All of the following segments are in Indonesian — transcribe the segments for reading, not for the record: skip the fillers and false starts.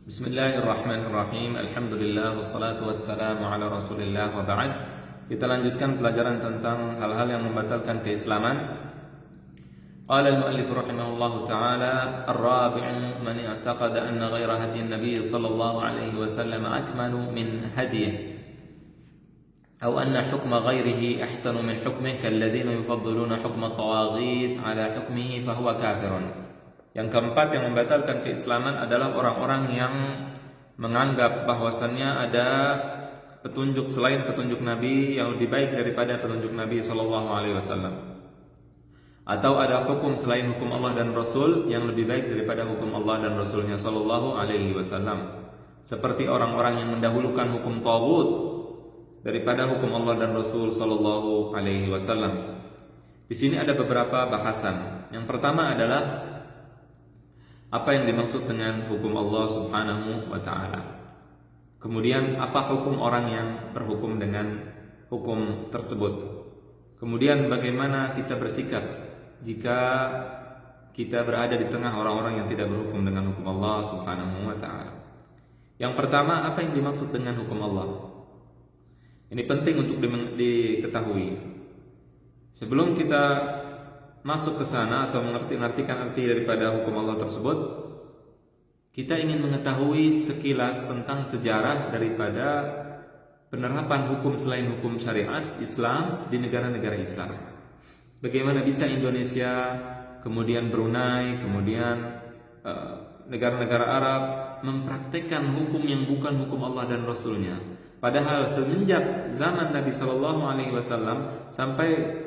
Bismillahirrahmanirrahim. Alhamdulillah wassalatu wassalamu ala Rasulillah wa ba'd. Kita lanjutkan pelajaran tentang hal-hal yang membatalkan keislaman. Qala al-muallif rahimahullahu ta'ala, ar-rabi'u man i'taqada anna ghayra hadi an-nabi sallallahu alaihi wasallam akmalu min hadihi aw anna hukma ghayrihi ahsanu min hukmihi kalladhina yufaddiluna hukma at-tawaghit ala hukmihi fa huwa kafirun. Yang keempat yang membatalkan keislaman adalah orang-orang yang menganggap bahwasannya ada petunjuk selain petunjuk Nabi yang lebih baik daripada petunjuk Nabi Shallallahu Alaihi Wasallam, atau ada hukum selain hukum Allah dan Rasul yang lebih baik daripada hukum Allah dan Rasulnya Shallallahu Alaihi Wasallam. Seperti orang-orang yang mendahulukan hukum taghut daripada hukum Allah dan Rasul Shallallahu Alaihi Wasallam. Di sini ada beberapa bahasan. Yang pertama adalah apa yang dimaksud dengan hukum Allah Subhanahu wa ta'ala. Kemudian apa hukum orang yang berhukum dengan hukum tersebut. Kemudian bagaimana kita bersikap jika kita berada di tengah orang-orang yang tidak berhukum dengan hukum Allah Subhanahu wa ta'ala. Yang pertama, apa yang dimaksud dengan hukum Allah? Ini penting untuk diketahui. Sebelum kita masuk ke sana atau mengerti-artikan arti daripada hukum Allah tersebut, kita ingin mengetahui sekilas tentang sejarah daripada penerapan hukum selain hukum syariat Islam di negara-negara Islam. Bagaimana bisa Indonesia, kemudian Brunei, kemudian negara-negara Arab mempraktekkan hukum yang bukan hukum Allah dan Rasulnya. Padahal semenjak zaman Nabi Shallallahu Alaihi Wasallam sampai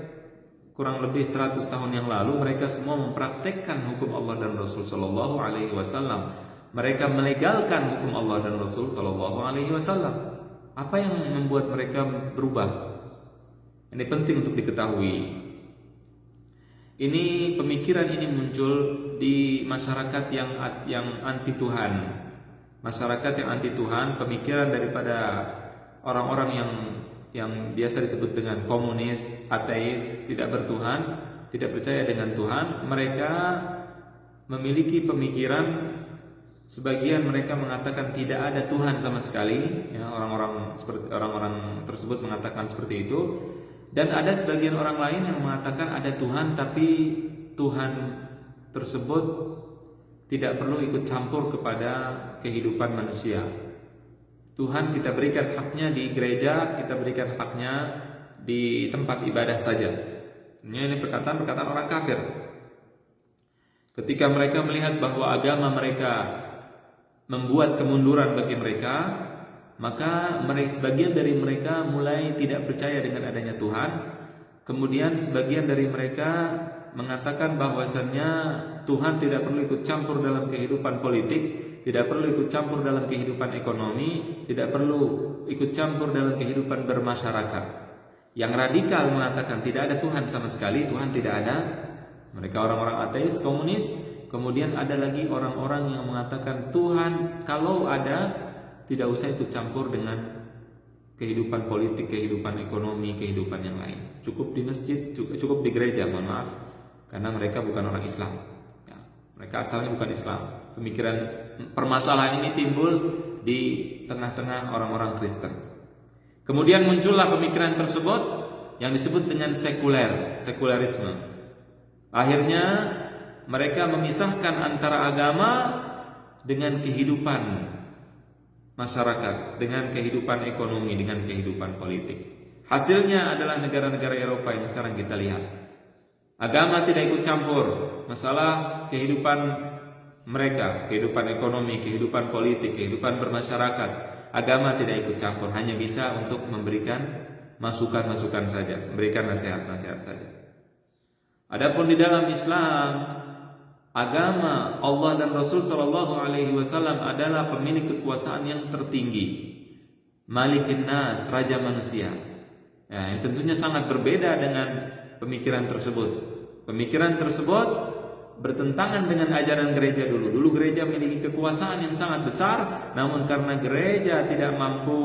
kurang lebih 100 tahun yang lalu, mereka semua mempraktekkan hukum Allah dan Rasul Sallallahu Alaihi Wasallam. Mereka melegalkan hukum Allah dan Rasul Sallallahu Alaihi Wasallam. Apa yang membuat mereka berubah? Ini penting untuk diketahui. Ini pemikiran ini muncul di masyarakat yang anti Tuhan. Masyarakat yang anti Tuhan, pemikiran daripada orang-orang yang biasa disebut dengan komunis, ateis, tidak bertuhan, tidak percaya dengan Tuhan. Mereka memiliki pemikiran, sebagian mereka mengatakan tidak ada Tuhan sama sekali, ya, orang-orang tersebut mengatakan seperti itu. Dan ada sebagian orang lain yang mengatakan ada Tuhan, tapi Tuhan tersebut tidak perlu ikut campur kepada kehidupan manusia. Tuhan kita berikan haknya di gereja, kita berikan haknya di tempat ibadah saja. Ini perkataan orang kafir. Ketika mereka melihat bahwa agama mereka membuat kemunduran bagi mereka, maka sebagian dari mereka mulai tidak percaya dengan adanya Tuhan. Kemudian sebagian dari mereka mengatakan bahwasannya Tuhan tidak perlu ikut campur dalam kehidupan politik, tidak perlu ikut campur dalam kehidupan ekonomi, tidak perlu ikut campur dalam kehidupan bermasyarakat. Yang radikal mengatakan tidak ada Tuhan sama sekali, Tuhan tidak ada. Mereka orang-orang ateis, komunis. Kemudian ada lagi orang-orang yang mengatakan Tuhan kalau ada, tidak usah ikut campur dengan kehidupan politik, kehidupan ekonomi, kehidupan yang lain. Cukup di masjid, cukup di gereja, mohon maaf, karena mereka bukan orang Islam. Ya, mereka asalnya bukan Islam. Pemikiran permasalahan ini timbul di tengah-tengah orang-orang Kristen. Kemudian muncullah pemikiran tersebut yang disebut dengan sekularisme. Akhirnya mereka memisahkan antara agama dengan kehidupan masyarakat, dengan kehidupan ekonomi, dengan kehidupan politik. Hasilnya adalah negara-negara Eropa yang sekarang kita lihat. Agama tidak ikut campur masalah kehidupan mereka, kehidupan ekonomi, kehidupan politik, kehidupan bermasyarakat. Agama tidak ikut campur, hanya bisa untuk memberikan masukan-masukan saja, memberikan nasihat-nasihat saja. Adapun di dalam Islam, agama Allah dan Rasul Sallallahu Alaihi Wasallam adalah pemilik kekuasaan yang tertinggi, Malikin Nas, raja manusia. Ya, yang tentunya sangat berbeda dengan pemikiran tersebut. Pemikiran tersebut bertentangan dengan ajaran gereja dulu. Dulu gereja memiliki kekuasaan yang sangat besar, namun karena gereja tidak mampu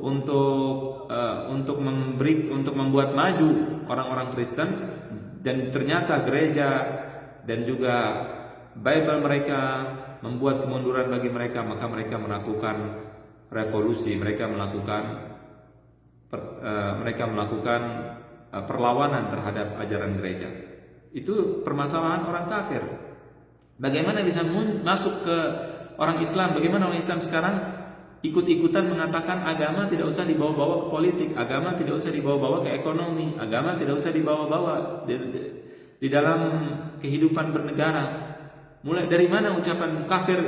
untuk membuat maju orang-orang Kristen, dan ternyata gereja dan juga Bible mereka membuat kemunduran bagi mereka, maka mereka melakukan revolusi, mereka melakukan perlawanan terhadap ajaran gereja. Itu permasalahan orang kafir. Bagaimana bisa masuk ke orang Islam? Bagaimana orang Islam sekarang ikut-ikutan mengatakan agama tidak usah dibawa-bawa ke politik, agama tidak usah dibawa-bawa ke ekonomi, agama tidak usah dibawa-bawa di dalam kehidupan bernegara. Mulai dari mana ucapan kafir,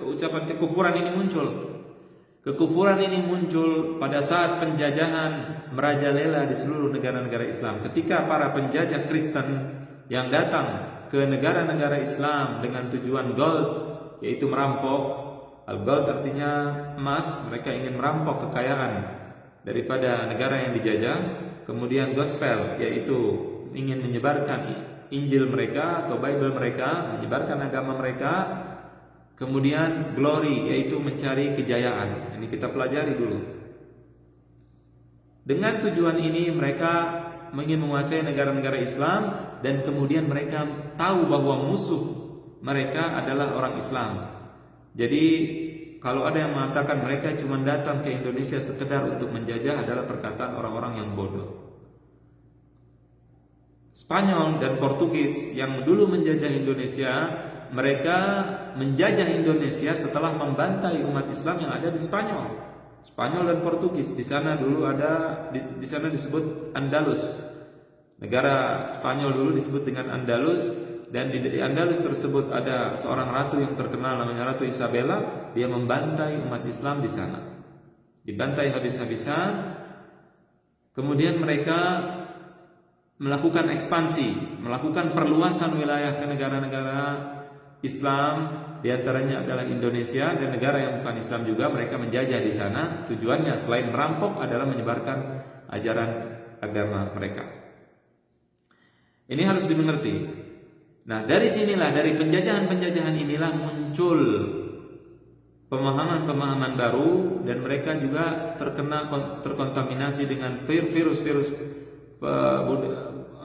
ucapan kekufuran ini muncul? Kekufuran ini muncul pada saat penjajahan merajalela di seluruh negara-negara Islam. Ketika para penjajah Kristen yang datang ke negara-negara Islam dengan tujuan gold, yaitu merampok. Al-gold artinya emas, mereka ingin merampok kekayaan daripada negara yang dijajah. Kemudian gospel, yaitu ingin menyebarkan Injil mereka atau Bible mereka, menyebarkan agama mereka. Kemudian glory, yaitu mencari kejayaan. Ini kita pelajari dulu. Dengan tujuan ini mereka ingin menguasai negara-negara Islam, dan kemudian mereka tahu bahwa musuh mereka adalah orang Islam. Jadi kalau ada yang mengatakan mereka cuma datang ke Indonesia sekedar untuk menjajah, adalah perkataan orang-orang yang bodoh. Spanyol dan Portugis yang dulu menjajah Indonesia, mereka menjajah Indonesia setelah membantai umat Islam yang ada di Spanyol. Spanyol dan Portugis, di sana dulu ada, di sana disebut Andalus. Negara Spanyol dulu disebut dengan Andalus, dan di Andalus tersebut ada seorang ratu yang terkenal namanya Ratu Isabella. Dia membantai umat Islam di sana, dibantai habis-habisan. Kemudian mereka melakukan ekspansi, melakukan perluasan wilayah ke negara-negara Islam, diantaranya adalah Indonesia dan negara yang bukan Islam juga. Mereka menjajah di sana. Tujuannya selain merampok adalah menyebarkan ajaran agama mereka. Ini harus dimengerti. Nah, dari sinilah, dari penjajahan-penjajahan inilah muncul pemahaman-pemahaman baru, dan mereka juga terkontaminasi dengan virus-virus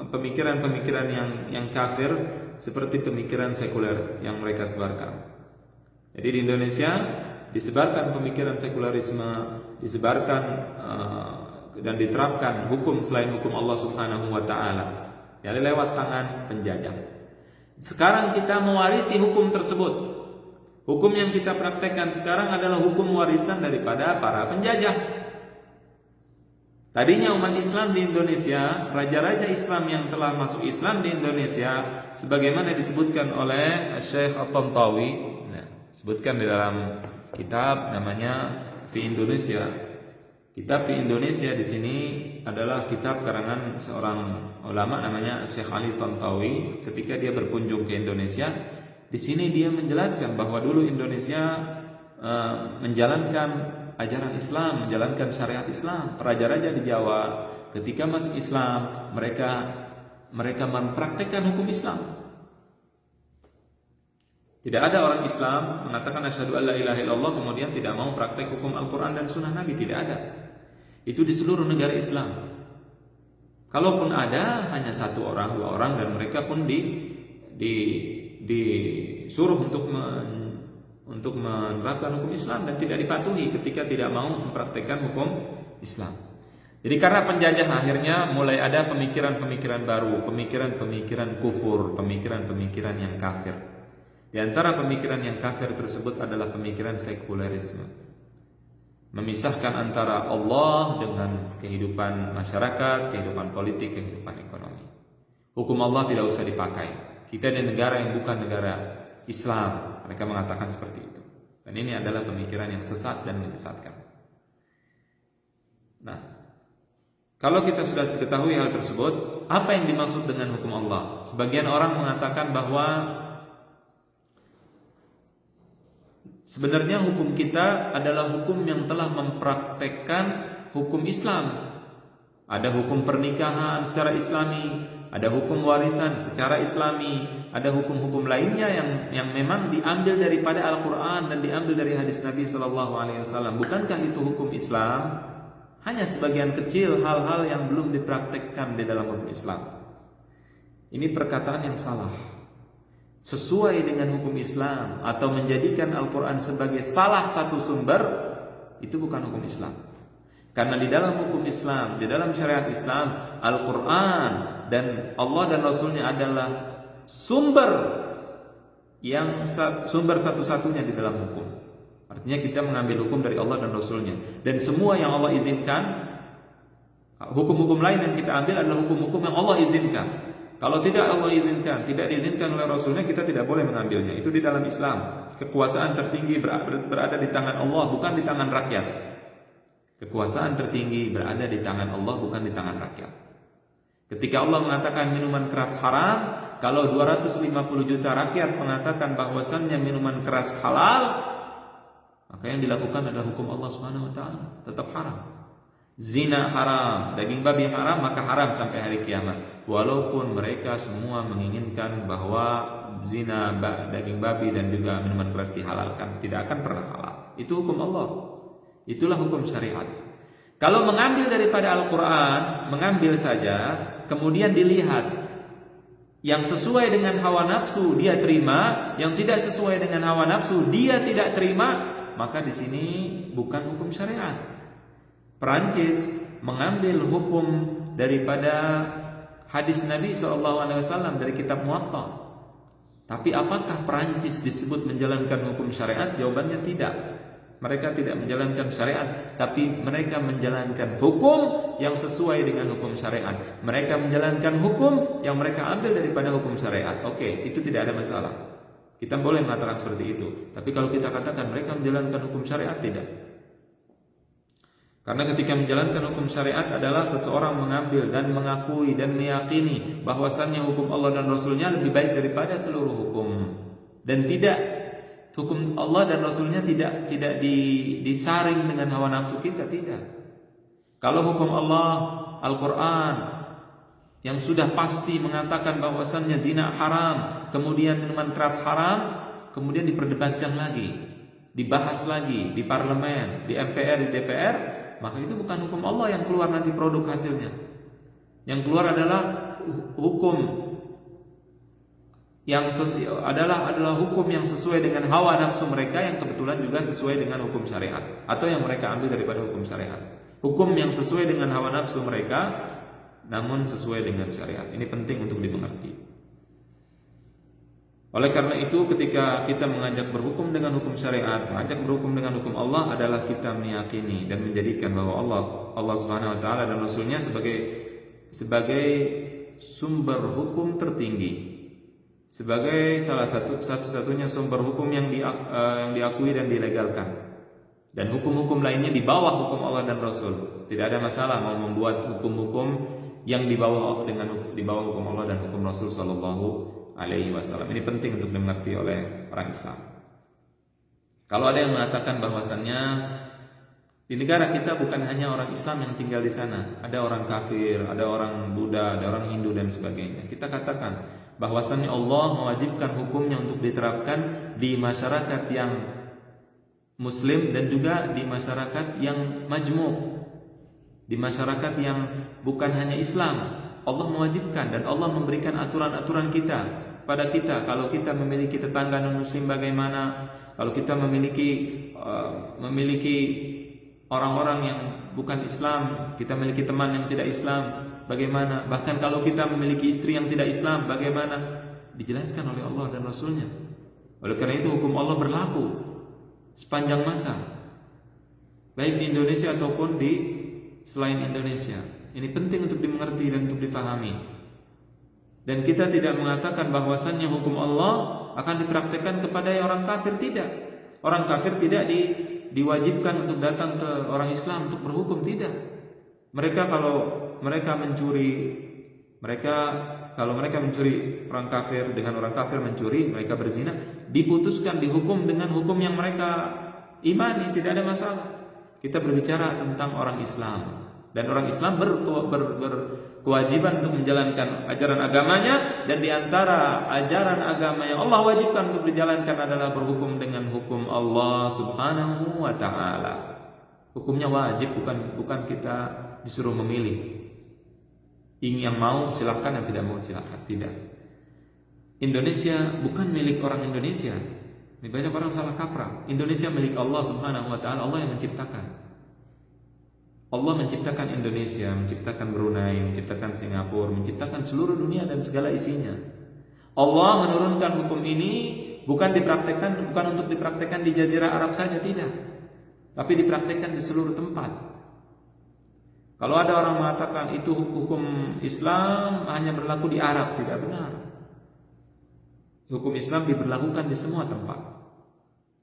pemikiran-pemikiran yang kafir, seperti pemikiran sekuler yang mereka sebarkan. Jadi di Indonesia disebarkan pemikiran sekularisme, disebarkan dan diterapkan hukum selain hukum Allah Subhanahu wa taala, yang lewat tangan penjajah. Sekarang kita mewarisi hukum tersebut. Hukum yang kita praktekkan sekarang adalah hukum warisan daripada para penjajah. Tadinya umat Islam di Indonesia, raja-raja Islam yang telah masuk Islam di Indonesia, sebagaimana disebutkan oleh Syekh At-Tantawi, disebutkan di dalam kitab namanya Fi Indonesia. Kitab Fi Indonesia di sini adalah kitab karangan seorang ulama namanya Syekh Ali Tantawi. Ketika dia berkunjung ke Indonesia, di sini dia menjelaskan bahwa dulu Indonesia menjalankan ajaran Islam, menjalankan syariat Islam. Raja-raja di Jawa ketika masuk Islam, mereka mempraktekkan hukum Islam. Tidak ada orang Islam mengatakan asyhadu alla ilaha illallah kemudian tidak mau praktek hukum Al-Quran dan Sunnah Nabi. Tidak ada. Itu di seluruh negara Islam. Kalaupun ada, hanya satu orang, dua orang, dan mereka pun disuruh untuk menerapkan hukum Islam dan tidak dipatuhi ketika tidak mau mempraktekkan hukum Islam. Jadi karena penjajah, akhirnya mulai ada pemikiran-pemikiran baru, pemikiran-pemikiran kufur, pemikiran-pemikiran yang kafir. Di antara pemikiran yang kafir tersebut adalah pemikiran sekulerisme, memisahkan antara Allah dengan kehidupan masyarakat, kehidupan politik, kehidupan ekonomi. Hukum Allah tidak usah dipakai. Kita di negara yang bukan negara Islam, mereka mengatakan seperti itu. Dan ini adalah pemikiran yang sesat dan menyesatkan. Nah, kalau kita sudah ketahui hal tersebut, apa yang dimaksud dengan hukum Allah? Sebagian orang mengatakan bahwa sebenarnya hukum kita adalah hukum yang telah mempraktekkan hukum Islam. Ada hukum pernikahan secara Islami, ada hukum warisan secara Islami, ada hukum-hukum lainnya yang memang diambil daripada Al-Quran dan diambil dari hadis Nabi SAW. Bukankah itu hukum Islam? Hanya sebagian kecil hal-hal yang belum dipraktekkan di dalam hukum Islam. Ini perkataan yang salah. sesuai dengan hukum Islam atau menjadikan Al-Quran sebagai salah satu sumber, itu bukan hukum Islam. Karena di dalam hukum Islam, di dalam syariat Islam, Al-Quran dan Allah dan Rasulnya adalah sumber satu-satunya di dalam hukum. Artinya kita mengambil hukum dari Allah dan Rasulnya. Dan semua yang Allah izinkan, hukum-hukum lain yang kita ambil adalah hukum-hukum yang Allah izinkan. Kalau tidak Allah izinkan, tidak diizinkan oleh Rasulnya, kita tidak boleh mengambilnya. Itu di dalam Islam. Kekuasaan tertinggi berada di tangan Allah, bukan di tangan rakyat. Kekuasaan tertinggi berada di tangan Allah, bukan di tangan rakyat. Ketika Allah mengatakan minuman keras haram, kalau 250 juta rakyat mengatakan bahwasannya minuman keras halal, maka yang dilakukan adalah hukum Allah Subhanahu wa taala, tetap haram. Zina haram, daging babi haram, maka haram sampai hari kiamat. Walaupun mereka semua menginginkan bahwa zina, daging babi dan juga minuman keras dihalalkan, tidak akan pernah halal. Itu hukum Allah. Itulah hukum syariat. Kalau mengambil daripada Al-Quran, mengambil saja, kemudian dilihat yang sesuai dengan hawa nafsu dia terima, yang tidak sesuai dengan hawa nafsu dia tidak terima, maka di sini bukan hukum syariat. Perancis mengambil hukum daripada hadis Nabi SAW dari kitab Muwatta. Tapi apakah Perancis disebut menjalankan hukum syariat? Jawabannya tidak. Mereka tidak menjalankan syariat, tapi mereka menjalankan hukum yang sesuai dengan hukum syariat. Mereka menjalankan hukum yang mereka ambil daripada hukum syariat. Oke, itu tidak ada masalah. Kita boleh mengatakan seperti itu. Tapi kalau kita katakan mereka menjalankan hukum syariat, tidak. Karena ketika menjalankan hukum syariat adalah seseorang mengambil dan mengakui dan meyakini bahwasannya hukum Allah dan Rasulnya lebih baik daripada seluruh hukum. Dan tidak, hukum Allah dan Rasulnya tidak disaring dengan hawa nafsu kita, tidak. Kalau hukum Allah, Al-Quran yang sudah pasti mengatakan bahwasannya zina haram, kemudian minuman keras haram, kemudian diperdebatkan lagi, dibahas lagi di parlemen, di MPR, di DPR, maka itu bukan hukum Allah yang keluar nanti produk hasilnya. Yang keluar adalah hukum yang adalah hukum yang sesuai dengan hawa nafsu mereka, yang kebetulan juga sesuai dengan hukum syariat, atau yang mereka ambil daripada hukum syariat. Hukum yang sesuai dengan hawa nafsu mereka, namun sesuai dengan syariat. Ini penting untuk dimengerti. Oleh karena itu, ketika kita mengajak berhukum dengan hukum syariat, mengajak berhukum dengan hukum Allah, adalah kita meyakini dan menjadikan bahwa Allah Subhanahu wa taala dan Rasulnya sebagai sumber hukum tertinggi, sebagai satu-satunya sumber hukum yang diakui dan dilegalkan. Dan hukum-hukum lainnya di bawah hukum Allah dan Rasul. Tidak ada masalah mau membuat hukum-hukum yang di bawah hukum Allah dan hukum Rasul sallallahu alaihi wasallam. Ini penting untuk dimengerti oleh orang Islam. Kalau ada yang mengatakan bahwasannya di negara kita bukan hanya orang Islam yang tinggal di sana, ada orang kafir, ada orang Buddha, ada orang Hindu dan sebagainya. Kita katakan bahwasannya Allah mewajibkan hukumnya untuk diterapkan di masyarakat yang Muslim dan juga di masyarakat yang majmuk, di masyarakat yang bukan hanya Islam. Allah mewajibkan dan Allah memberikan aturan-aturan pada kita. Kalau kita memiliki tetangga non-Muslim bagaimana? Kalau kita memiliki orang-orang yang bukan Islam, kita memiliki teman yang tidak Islam, bagaimana? Bahkan kalau kita memiliki istri yang tidak Islam, bagaimana? Dijelaskan oleh Allah dan Rasulnya. Oleh karena itu hukum Allah berlaku sepanjang masa, baik di Indonesia ataupun di selain Indonesia. Ini penting untuk dimengerti dan untuk difahami. Dan kita tidak mengatakan bahwasannya hukum Allah akan dipraktikkan kepada orang kafir, tidak. Orang kafir tidak diwajibkan untuk datang ke orang Islam untuk berhukum, tidak. Mereka kalau mereka mencuri, orang kafir dengan orang kafir mencuri, mereka berzina, diputuskan, dihukum dengan hukum yang mereka imani, tidak ada masalah. Kita berbicara tentang orang Islam, dan orang Islam berkewajiban untuk menjalankan ajaran agamanya, dan diantara ajaran agama yang Allah wajibkan untuk dijalankan adalah berhukum dengan hukum Allah Subhanahu wa ta'ala. Hukumnya wajib, bukan kita disuruh memilih. Yang mau silahkan, yang tidak mau silahkan, tidak. Indonesia bukan milik orang Indonesia. Ini banyak orang salah kaprah. Indonesia milik Allah Subhanahu wa taala, Allah yang menciptakan. Allah menciptakan Indonesia, menciptakan Brunei, menciptakan Singapura, menciptakan seluruh dunia dan segala isinya. Allah menurunkan hukum ini bukan untuk dipraktekkan di Jazirah Arab saja, tidak, tapi dipraktekkan di seluruh tempat. Kalau ada orang mengatakan itu hukum Islam hanya berlaku di Arab, tidak benar. Hukum Islam diberlakukan di semua tempat.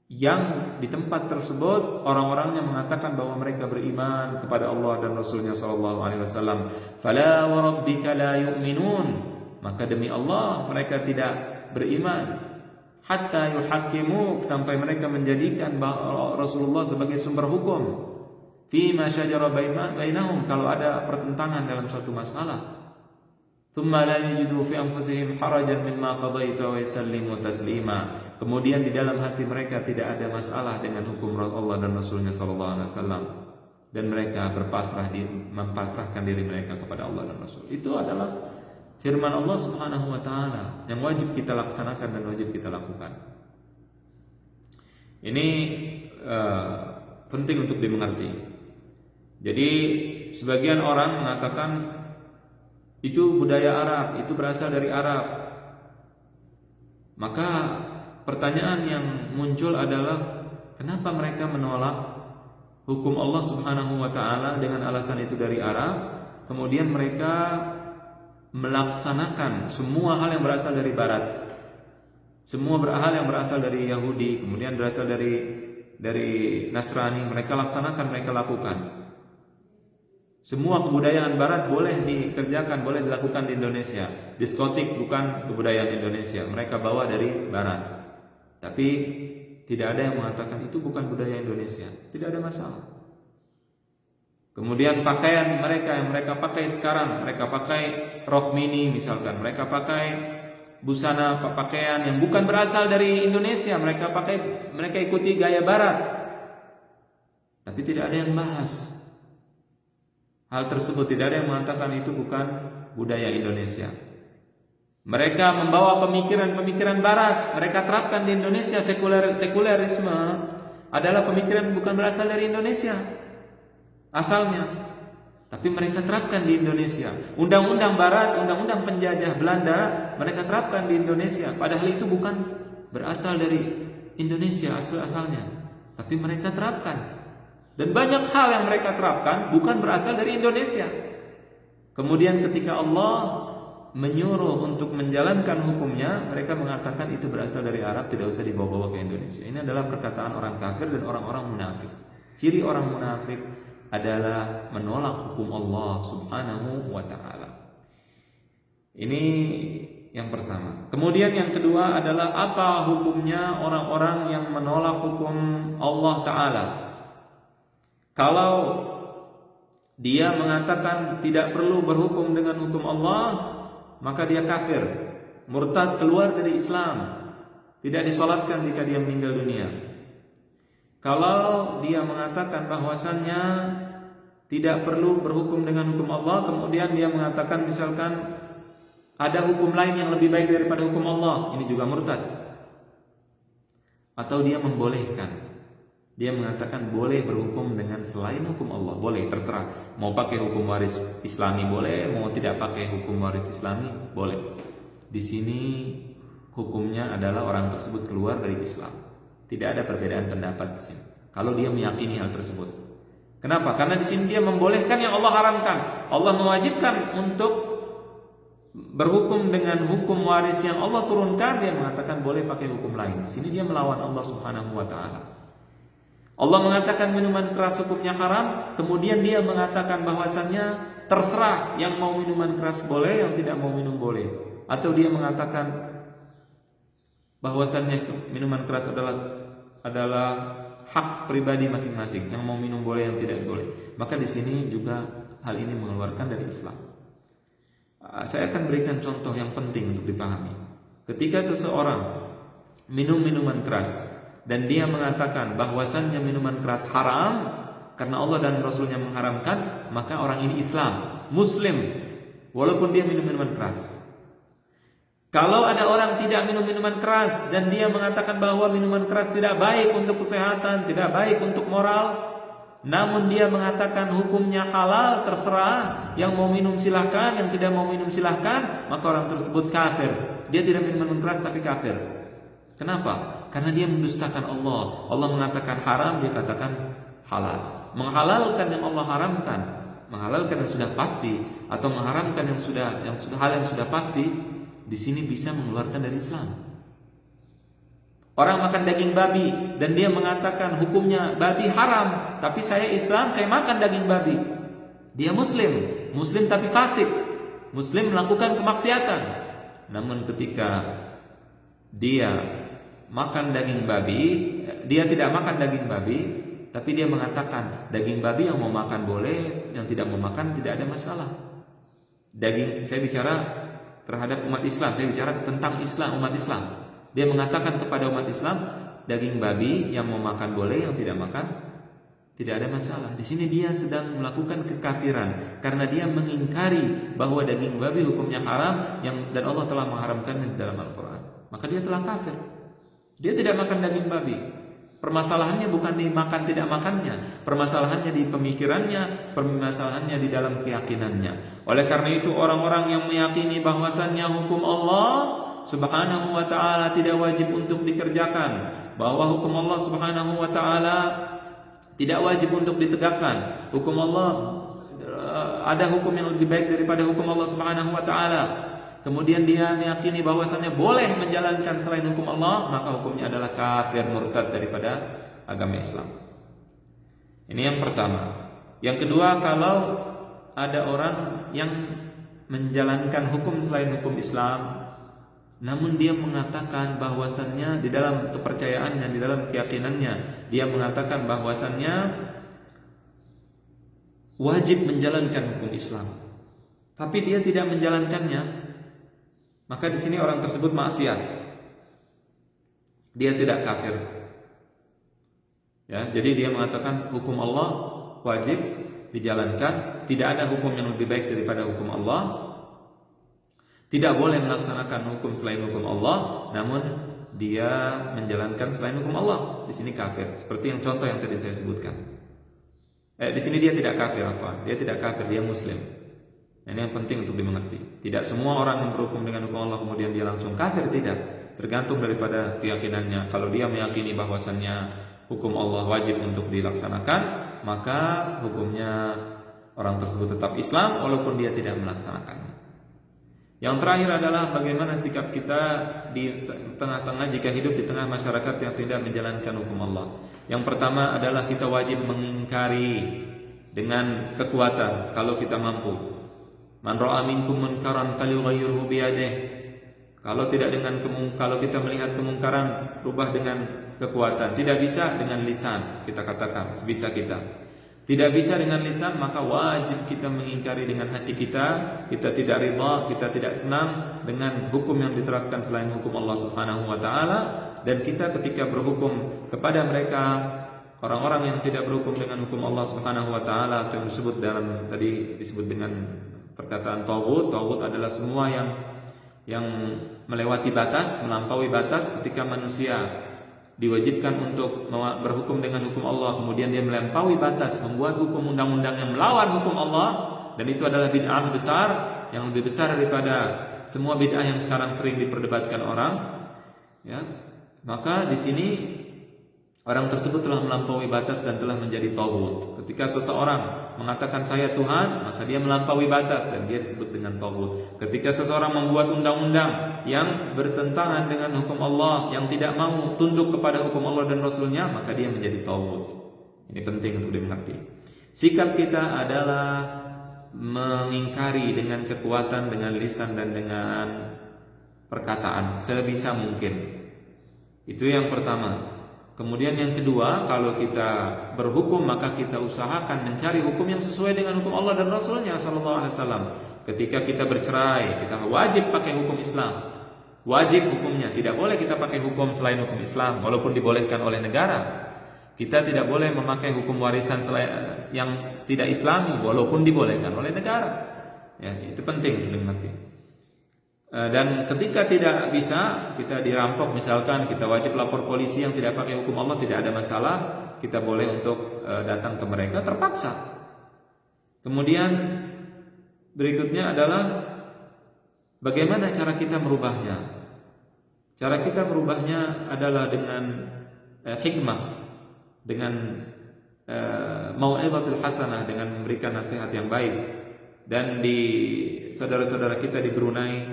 Yang di tempat tersebut orang-orangnya mengatakan bahwa mereka beriman kepada Allah dan Rasulnya sallallahu alaihi wasallam. Fala wa rabbika la yu'minun, maka demi Allah mereka tidak beriman hatta yuhaqqimu, sampai mereka menjadikan Rasulullah sebagai sumber hukum fi ma syajara bainahum, kalau ada pertentangan dalam suatu masalah. Tsumma la yajidu fi anfusihim harajan mimma qadaita wa yusallimu taslima, kemudian di dalam hati mereka tidak ada masalah dengan hukum Allah dan Rasulnya sallallahu alaihi wasallam, dan mereka mempasrahkan diri mereka kepada Allah dan Rasul. Itu adalah firman Allah Subhanahu wa taala yang wajib kita laksanakan dan wajib kita lakukan. Ini penting untuk dimengerti. Jadi sebagian orang mengatakan itu budaya Arab, itu berasal dari Arab. Maka pertanyaan yang muncul adalah kenapa mereka menolak hukum Allah Subhanahu wa taala dengan alasan itu dari Arab, kemudian mereka melaksanakan semua hal yang berasal dari barat. Semua hal yang berasal dari Yahudi, kemudian berasal dari Nasrani, mereka laksanakan, mereka lakukan. Semua kebudayaan barat boleh dikerjakan, boleh dilakukan di Indonesia. Diskotik bukan kebudayaan Indonesia, mereka bawa dari barat. Tapi tidak ada yang mengatakan itu bukan budaya Indonesia, tidak ada masalah. Kemudian pakaian mereka yang mereka pakai sekarang, mereka pakai rok mini misalkan, mereka pakai busana pakaian yang bukan berasal dari Indonesia, mereka ikuti gaya barat. Tapi tidak ada yang bahas hal tersebut, tidak ada yang mengatakan itu bukan budaya Indonesia. Mereka membawa pemikiran barat, mereka terapkan di Indonesia. Sekulerisme adalah pemikiran bukan berasal dari Indonesia asalnya, tapi mereka terapkan di Indonesia. Undang-undang barat, undang-undang penjajah Belanda, mereka terapkan di Indonesia, padahal itu bukan berasal dari Indonesia asalnya, tapi mereka terapkan. Dan banyak hal yang mereka terapkan bukan berasal dari Indonesia. Kemudian ketika Allah menyuruh untuk menjalankan hukumnya, mereka mengatakan itu berasal dari Arab, tidak usah dibawa-bawa ke Indonesia. Ini adalah perkataan orang kafir dan orang-orang munafik. Ciri orang munafik adalah menolak hukum Allah Subhanahu wa ta'ala. Ini yang pertama. Kemudian yang kedua adalah apa hukumnya orang-orang yang menolak hukum Allah Ta'ala. Kalau dia mengatakan tidak perlu berhukum dengan hukum Allah, maka dia kafir, murtad, keluar dari Islam, tidak disolatkan jika dia meninggal dunia. Kalau dia mengatakan bahwasannya tidak perlu berhukum dengan hukum Allah, kemudian dia mengatakan misalkan ada hukum lain yang lebih baik daripada hukum Allah, ini juga murtad. Atau dia membolehkan, dia mengatakan boleh berhukum dengan selain hukum Allah, boleh, terserah. Mau pakai hukum waris Islami boleh, mau tidak pakai hukum waris Islami boleh. Di sini hukumnya adalah orang tersebut keluar dari Islam. Tidak ada perbedaan pendapat di sini. Kalau dia meyakini hal tersebut. Kenapa? Karena di sini dia membolehkan yang Allah haramkan. Allah mewajibkan untuk berhukum dengan hukum waris yang Allah turunkan, dia mengatakan boleh pakai hukum lain. Di sini dia melawan Allah Subhanahu wa taala. Allah mengatakan minuman keras hukumnya haram, kemudian dia mengatakan bahwasannya terserah, yang mau minuman keras boleh, yang tidak mau minum boleh. Atau dia mengatakan bahwasannya minuman keras adalah hak pribadi masing-masing, yang mau minum boleh, yang tidak boleh. Maka di sini juga hal ini mengeluarkan dari Islam. Saya akan berikan contoh yang penting untuk dipahami. Ketika seseorang minum minuman keras dan dia mengatakan bahwasannya minuman keras haram karena Allah dan Rasulnya mengharamkan, maka orang ini Islam, Muslim, walaupun dia minum minuman keras. Kalau ada orang tidak minum minuman keras dan dia mengatakan bahwa minuman keras tidak baik untuk kesehatan, tidak baik untuk moral, namun dia mengatakan hukumnya halal, terserah, yang mau minum silahkan, yang tidak mau minum silahkan, maka orang tersebut kafir. Dia tidak minum minuman keras tapi kafir. Kenapa? Karena dia mendustakan Allah. Allah mengatakan haram, dia katakan halal. Menghalalkan yang Allah haramkan, menghalalkan yang sudah pasti, atau mengharamkan yang sudah hal yang sudah pasti, di sini bisa mengeluarkan dari Islam. Orang makan daging babi dan dia mengatakan hukumnya babi haram, tapi saya Islam, saya makan daging babi. Dia Muslim tapi fasik, Muslim melakukan kemaksiatan. Namun ketika dia makan daging babi, dia tidak makan daging babi, tapi dia mengatakan daging babi yang mau makan boleh, yang tidak mau makan tidak ada masalah. Daging, saya bicara terhadap umat Islam, saya bicara tentang Islam, umat Islam. Dia mengatakan kepada umat Islam, daging babi yang mau makan boleh, yang tidak makan tidak ada masalah. Di sini dia sedang melakukan kekafiran karena dia mengingkari bahwa daging babi hukumnya haram dan Allah telah mengharamkannya dalam Al-Qur'an. Maka dia telah kafir. Dia tidak makan daging babi. Permasalahannya bukan di makan tidak makannya, permasalahannya di pemikirannya, permasalahannya di dalam keyakinannya. Oleh karena itu orang-orang yang meyakini bahwasannya hukum Allah Subhanahu wa ta'ala tidak wajib untuk dikerjakan, bahwa hukum Allah Subhanahu wa ta'ala tidak wajib untuk ditegakkan, hukum Allah ada hukum yang lebih baik daripada hukum Allah Subhanahu wa ta'ala, kemudian dia meyakini bahwasannya boleh menjalankan selain hukum Allah, maka hukumnya adalah kafir murtad daripada agama Islam. Ini yang pertama. Yang kedua, kalau ada orang yang menjalankan hukum selain hukum Islam, namun dia mengatakan bahwasannya di dalam kepercayaannya, di dalam keyakinannya, dia mengatakan bahwasannya wajib menjalankan hukum Islam, tapi dia tidak menjalankannya, maka di sini orang tersebut maksiat. Dia tidak kafir. Ya, jadi dia mengatakan hukum Allah wajib dijalankan, tidak ada hukum yang lebih baik daripada hukum Allah. Tidak boleh melaksanakan hukum selain hukum Allah, namun dia menjalankan selain hukum Allah. Di sini kafir. Seperti yang contoh yang tadi saya sebutkan. Di sini dia tidak kafir, dia tidak kafir, dia Muslim. Ini yang penting untuk dimengerti. Tidak semua orang yang berhukum dengan hukum Allah kemudian dia langsung kafir, tidak. Tergantung daripada keyakinannya. Kalau dia meyakini bahwasannya hukum Allah wajib untuk dilaksanakan, maka hukumnya orang tersebut tetap Islam walaupun dia tidak melaksanakannya. Yang terakhir adalah bagaimana sikap kita di tengah-tengah jika hidup di tengah masyarakat yang tidak menjalankan hukum Allah. Yang pertama adalah kita wajib mengingkari dengan kekuatan kalau kita mampu. Man ra'a minkum munkaran falyughayyirhu biyadihi. Kalau kita melihat kemungkaran, rubah dengan kekuatan. Tidak bisa dengan lisan, kita katakan sebisa kita. Tidak bisa dengan lisan, maka wajib kita mengingkari dengan hati kita. Kita tidak ridha, kita tidak senang dengan hukum yang diterapkan selain hukum Allah Subhanahu wa ta'ala. Dan kita ketika berhukum kepada mereka, orang-orang yang tidak berhukum dengan hukum Allah Subhanahu wa ta'ala, tadi disebut dengan perkataan tauhid. Tauhid adalah semua yang melewati batas, melampaui batas. Ketika manusia diwajibkan untuk berhukum dengan hukum Allah, kemudian dia melampaui batas, membuat hukum undang-undang yang melawan hukum Allah, dan itu adalah bid'ah besar, yang lebih besar daripada semua bid'ah yang sekarang sering diperdebatkan orang. Ya, maka di sini orang tersebut telah melampaui batas dan telah menjadi tauhid. Ketika seseorang mengatakan saya Tuhan, maka dia melampaui batas dan dia disebut dengan tauhid. Ketika seseorang membuat undang-undang yang bertentangan dengan hukum Allah, yang tidak mau tunduk kepada hukum Allah dan Rasulnya, maka dia menjadi tauhid. Ini penting untuk dimengerti. Sikap kita adalah mengingkari dengan kekuatan, dengan lisan dan dengan perkataan sebisa mungkin. Itu yang pertama. Kemudian yang kedua, kalau kita berhukum maka kita usahakan mencari hukum yang sesuai dengan hukum Allah dan Rasulnya sallallahu alaihi wasallam. Ketika kita bercerai, kita wajib pakai hukum Islam. Wajib hukumnya, tidak boleh kita pakai hukum selain hukum Islam walaupun dibolehkan oleh negara. Kita tidak boleh memakai hukum warisan yang tidak Islami walaupun dibolehkan oleh negara. Ya, itu penting untuk dimengerti. Dan ketika tidak bisa, kita dirampok misalkan, kita wajib lapor polisi yang tidak pakai hukum Allah, tidak ada masalah, kita boleh untuk datang ke mereka terpaksa. Kemudian berikutnya adalah bagaimana cara kita merubahnya. Cara kita merubahnya adalah dengan hikmah, dengan mau'izatul hasanah, dengan memberikan nasihat yang baik. Dan di saudara-saudara kita di Brunei,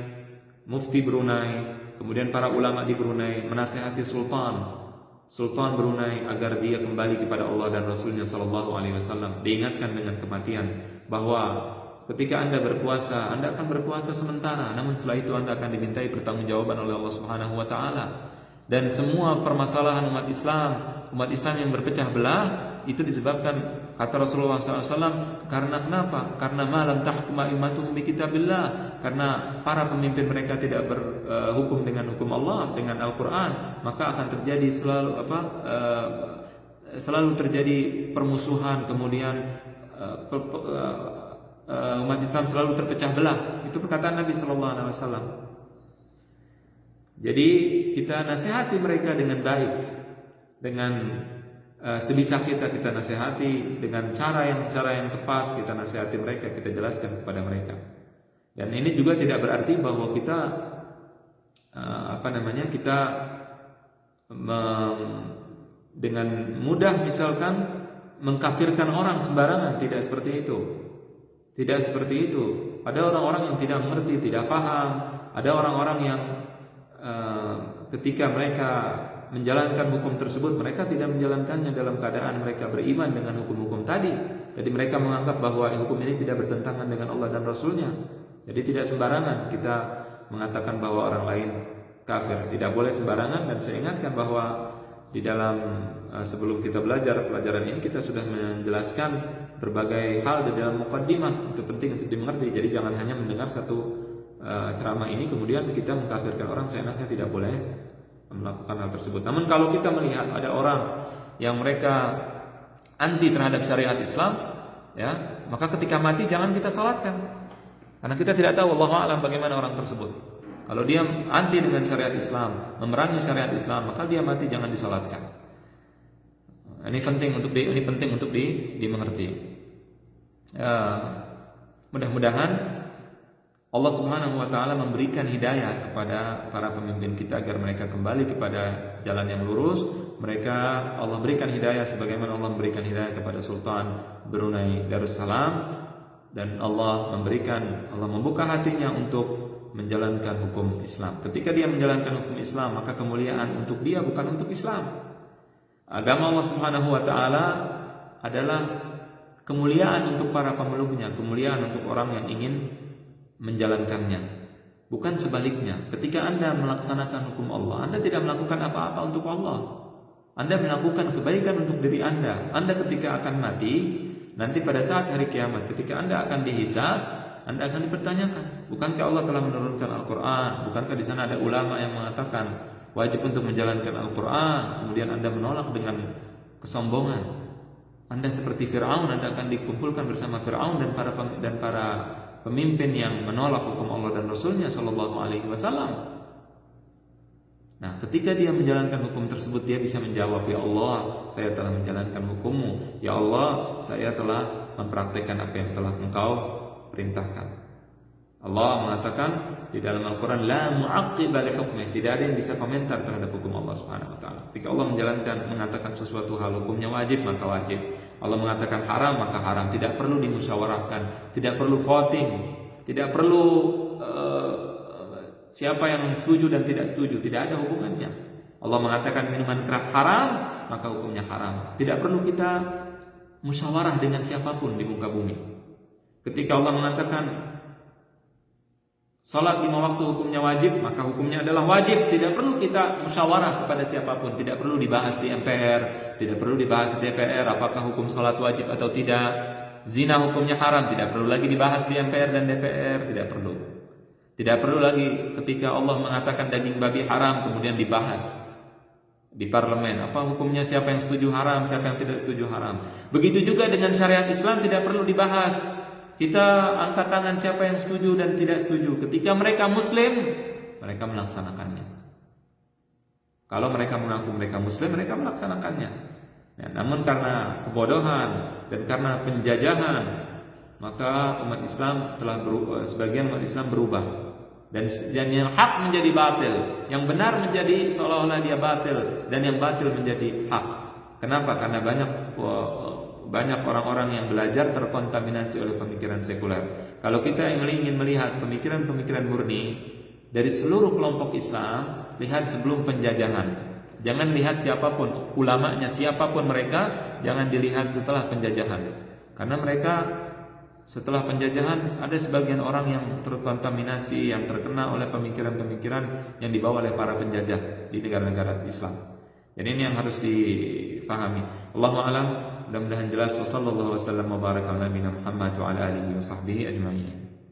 mufti Brunei, kemudian para ulama di Brunei menasihati Sultan Brunei agar dia kembali kepada Allah dan Rasulnya Sallallahu Alaihi Wasallam. Diingatkan dengan kematian bahwa ketika Anda berkuasa, Anda akan berkuasa sementara, namun setelah itu Anda akan dimintai pertanggungjawaban oleh Allah Subhanahu Wa Taala. Dan semua permasalahan umat Islam yang berpecah belah itu disebabkan, kata Rasulullah SAW, karena kenapa? Karena malam tahkum a'immatuhum bi kitabillah, karena para pemimpin mereka tidak berhukum dengan hukum Allah, dengan Al-Quran, maka akan terjadi selalu terjadi permusuhan, kemudian umat Islam selalu terpecah belah. Itu perkataan Nabi SAW. Jadi kita nasihati mereka dengan baik, dengan sebisa kita nasihati, dengan cara yang tepat kita nasihati mereka, kita jelaskan kepada mereka. Dan ini juga tidak berarti bahwa kita kita dengan mudah misalkan mengkafirkan orang sembarangan. Tidak seperti itu. Ada orang-orang yang tidak mengerti, tidak paham. Ada orang-orang yang ketika mereka menjalankan hukum tersebut, mereka tidak menjalankannya dalam keadaan mereka beriman dengan hukum-hukum tadi. Jadi mereka menganggap bahwa hukum ini tidak bertentangan dengan Allah dan Rasulnya. Jadi tidak sembarangan kita mengatakan bahwa orang lain kafir. Tidak boleh sembarangan. Dan saya ingatkan bahwa di dalam sebelum kita belajar pelajaran ini, kita sudah menjelaskan berbagai hal di dalam muqaddimah. Itu penting untuk dimengerti. Jadi jangan hanya mendengar satu ceramah ini kemudian kita mengkafirkan orang seenaknya. Tidak boleh melakukan hal tersebut. Namun kalau kita melihat ada orang yang mereka anti terhadap syariat Islam, ya, maka ketika mati jangan kita salatkan, karena kita tidak tahu Allahu a'lam bagaimana orang tersebut. Kalau dia anti dengan syariat Islam, memerangi syariat Islam, maka dia mati jangan disalatkan. Ini penting untuk dimengerti. Mudah-mudahan Allah Subhanahu wa taala memberikan hidayah kepada para pemimpin kita agar mereka kembali kepada jalan yang lurus. Allah berikan hidayah sebagaimana Allah memberikan hidayah kepada Sultan Brunei Darussalam, dan Allah membuka hatinya untuk menjalankan hukum Islam. Ketika dia menjalankan hukum Islam, maka kemuliaan untuk dia bukan untuk Islam. Agama Allah Subhanahu wa taala adalah kemuliaan untuk para pemeluknya, kemuliaan untuk orang yang ingin menjalankannya. Bukan sebaliknya. Ketika Anda melaksanakan hukum Allah, Anda tidak melakukan apa-apa untuk Allah. Anda melakukan kebaikan untuk diri Anda. Anda ketika akan mati, nanti pada saat hari kiamat, ketika Anda akan dihisab, Anda akan dipertanyakan. Bukankah Allah telah menurunkan Al-Quran? Bukankah di sana ada ulama yang mengatakan wajib untuk menjalankan Al-Quran? Kemudian Anda menolak dengan kesombongan. Anda seperti Fir'aun, Anda akan dikumpulkan bersama Fir'aun dan para pemimpin yang menolak hukum Allah dan Rasulnya Sallallahu Alaihi Wasallam. Nah, ketika dia menjalankan hukum tersebut, dia bisa menjawab, ya Allah, saya telah menjalankan hukum-Mu. Ya Allah, saya telah mempraktikkan apa yang telah Engkau perintahkan. Allah mengatakan di dalam Al-Quran, la mu'aqqiba li hukmih, tidak ada yang bisa komentar terhadap hukum Allah Subhanahu Wa Taala. Ketika Allah mengatakan sesuatu hal hukumnya wajib, maka wajib. Allah mengatakan haram, maka haram. Tidak perlu dimusyawarahkan, tidak perlu voting, tidak perlu siapa yang setuju dan tidak setuju, tidak ada hubungannya. Allah mengatakan minuman keras haram, maka hukumnya haram. Tidak perlu kita musyawarah dengan siapapun di muka bumi. Ketika Allah mengatakan salat 5 waktu hukumnya wajib, maka hukumnya adalah wajib. Tidak perlu kita musyawarah kepada siapapun. Tidak perlu dibahas di MPR, tidak perlu dibahas di DPR apakah hukum salat wajib atau tidak. Zina hukumnya haram, tidak perlu lagi dibahas di MPR dan DPR. Tidak perlu. Tidak perlu lagi ketika Allah mengatakan daging babi haram kemudian dibahas di parlemen. Apa hukumnya, siapa yang setuju haram, siapa yang tidak setuju haram. Begitu juga dengan syariat Islam, tidak perlu dibahas kita angkat tangan siapa yang setuju dan tidak setuju. Ketika mereka Muslim, mereka melaksanakannya. Kalau mereka mengaku mereka Muslim, mereka melaksanakannya. Ya, namun karena kebodohan dan karena penjajahan, maka umat Islam telah berubah, sebagian umat Islam berubah. Dan yang hak menjadi batil, yang benar menjadi seolah-olah dia batil, dan yang batil menjadi hak. Kenapa? Karena banyak orang-orang yang belajar terkontaminasi oleh pemikiran sekuler. Kalau kita ingin melihat pemikiran-pemikiran murni dari seluruh kelompok Islam, lihat sebelum penjajahan. Jangan lihat siapapun ulamanya, siapapun mereka, jangan dilihat setelah penjajahan. Karena mereka setelah penjajahan ada sebagian orang yang terkontaminasi, yang terkena oleh pemikiran-pemikiran yang dibawa oleh para penjajah di negara-negara Islam. Jadi ini yang harus difahami. Allahu a'lam. Mudah-mudahan jelas. Wassallallahu wasallam wa baraka ala nabiyina Muhammad wa ala alihi wa sahbihi ajma'in.